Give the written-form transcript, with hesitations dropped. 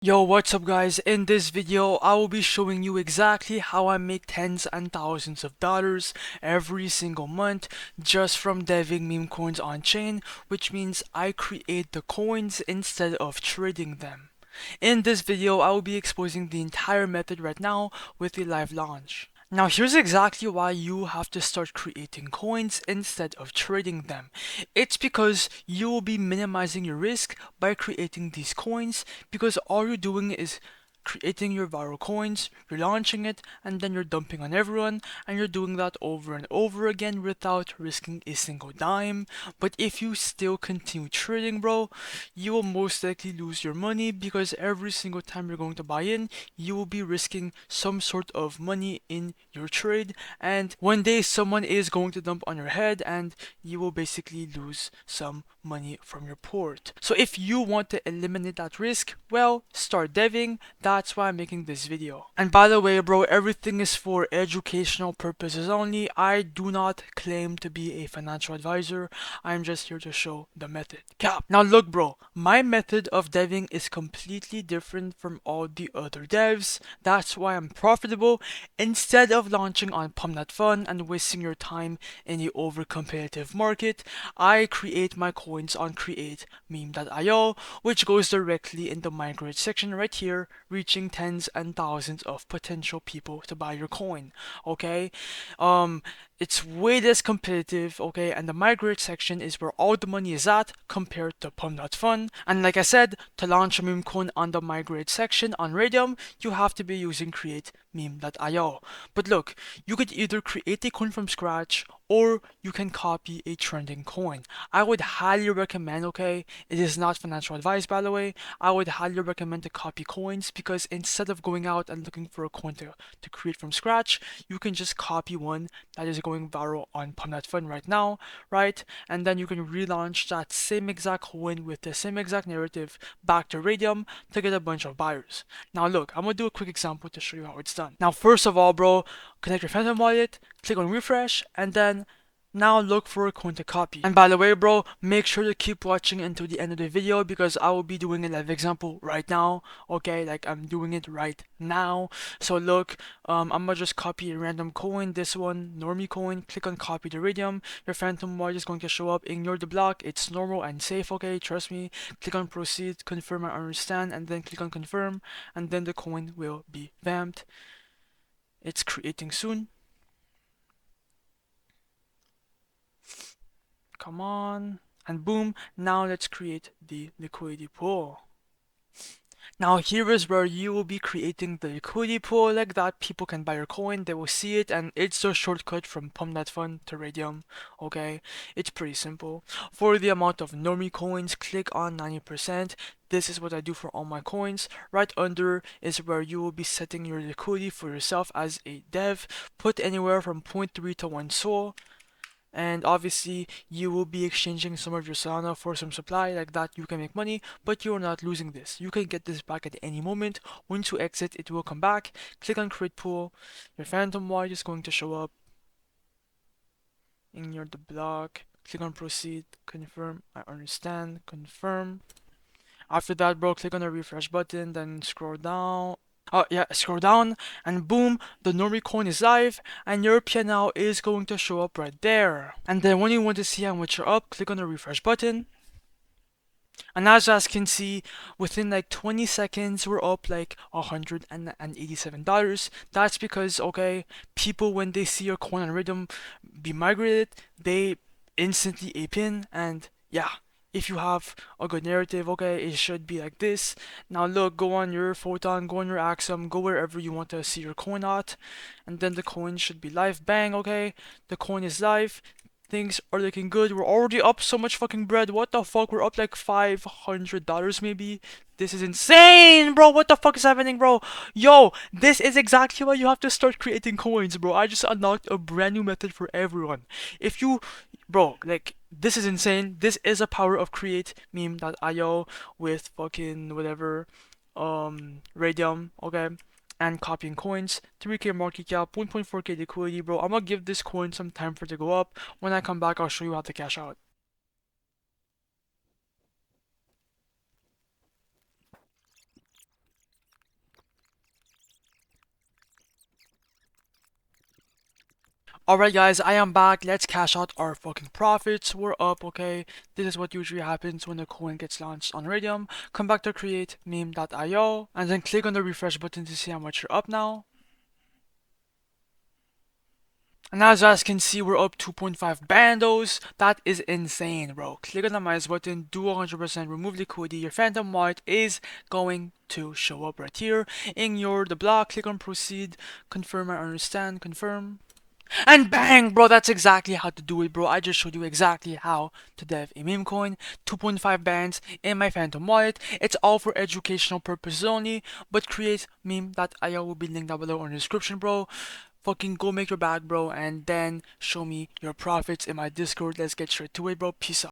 Yo, what's up guys? In this video, I will be showing you exactly how I make tens and thousands of dollars every single month just from deving meme coins on chain, which means I create the coins instead of trading them. In this video, I will be exposing the entire method right now with the live launch. Now here's exactly why you have to start creating coins instead of trading them. It's because you will be minimizing your risk by creating these coins because all you're doing is creating your viral coins, you're launching it, and then you're dumping on everyone, and you're doing that over and over again without risking a single dime. But if you still continue trading, bro, you will most likely lose your money because every single time you're going to buy in, you will be risking some sort of money in your trade, and one day someone is going to dump on your head, and you will basically lose some money from your port. So if you want to eliminate that risk, well, start deving. That's why I'm making this video. And by the way, bro, everything is for educational purposes only. I do not claim to be a financial advisor. I'm just here to show the method. Cap. Now look, bro, my method of deving is completely different from all the other devs. That's why I'm profitable. Instead of launching on Pump.Fun and wasting your time in a over-competitive market, I create my coins on create Meme.io, which goes directly in the migrate section right here, reaching tens and thousands of potential people to buy your coin. Okay, um, it's way less competitive. Okay, and the migrate section is where all the money is at compared to Pump.Fun. And like I said, to launch a meme coin on the migrate section on Raydium, you have to be using create Meme.io. But look, you could either create a coin from scratch or you can copy a trending coin. I would highly recommend, okay, it is not financial advice by the way, I would highly recommend to copy coins because instead of going out and looking for a coin to create from scratch, you can just copy one that is going viral on Pump.Fun right now, right? And then you can relaunch that same exact coin with the same exact narrative back to Raydium to get a bunch of buyers. Now look, I'm gonna do a quick example to show you how it's done. Now first of all, bro, connect your Phantom wallet, click on refresh, and then now look for a coin to copy. And by the way, bro, make sure to keep watching until the end of the video because I will be doing a live example right now. Okay, like I'm doing it right now. So look, I'm gonna just copy a random coin, this one, normie coin, click on copy the Raydium. Your Phantom wallet is going to show up, ignore the block, it's normal and safe, okay, trust me. Click on proceed, confirm I understand, and then click on confirm, and then the coin will be vamped. It's creating soon. Come on. And boom, now let's create the liquidity pool. Now here is where you will be creating the liquidity pool like that. People can buy your coin, they will see it, and it's a shortcut from Pump.Fun to Raydium. Okay, it's pretty simple. For the amount of normie coins, click on 90%. This is what I do for all my coins. Right under is where you will be setting your liquidity for yourself as a dev. Put anywhere from 0.3 to 1 SOL. And obviously you will be exchanging some of your Solana for some supply like that. You can make money, but you're not losing this. You can get this back at any moment. Once you exit, it will come back. Click on create pool. Your Phantom wallet is going to show up. Ignore the block. Click on proceed, confirm, I understand, confirm. After that, bro, click on the refresh button, then scroll down. Oh yeah, scroll down, and boom, the normie coin is live, and your PNL is going to show up right there. And then when you want to see how much you're up, click on the refresh button. And as you guys can see, within like 20 seconds, we're up like $187. That's because, okay, people when they see your coin on Rhythm be migrated, they instantly ape in, and yeah, if you have a good narrative, okay, it should be like this. Now look, go on your Photon, go on your Axum, go wherever you want to see your coin at, and then the coin should be live. Bang, okay, the coin is live. Things are looking good. We're already up so much fucking bread. What the fuck? We're up like $500 maybe. This is insane, bro. What the fuck is happening, bro? Yo, this is exactly why you have to start creating coins, bro. I just unlocked a brand new method for everyone. If you, bro, like, this is insane. This is a power of create meme.io with fucking whatever, Raydium, okay? And copying coins, 3k market cap, 1.4k liquidity, bro. I'm gonna give this coin some time for it to go up. When I come back, I'll show you how to cash out. Alright guys, I am back. Let's cash out our fucking profits. We're up, okay? This is what usually happens when the coin gets launched on Raydium. Come back to create meme.io and then click on the refresh button to see how much you're up now. And as you guys can see, we're up 2.5 bandos. That is insane, bro. Click on the minus button, do 100% remove liquidity. Your phantom wallet is going to show up right here. Ignore the block, click on proceed, confirm I understand, confirm. And bang, bro, that's exactly how to do it, bro. I just showed you exactly how to dev a meme coin. 2.5 bands in my Phantom wallet. It's all for educational purposes only, but create meme.io will be linked down below in the description, bro. Fucking go make your bag, bro, and then show me your profits in my Discord. Let's get straight to it, bro. Peace out.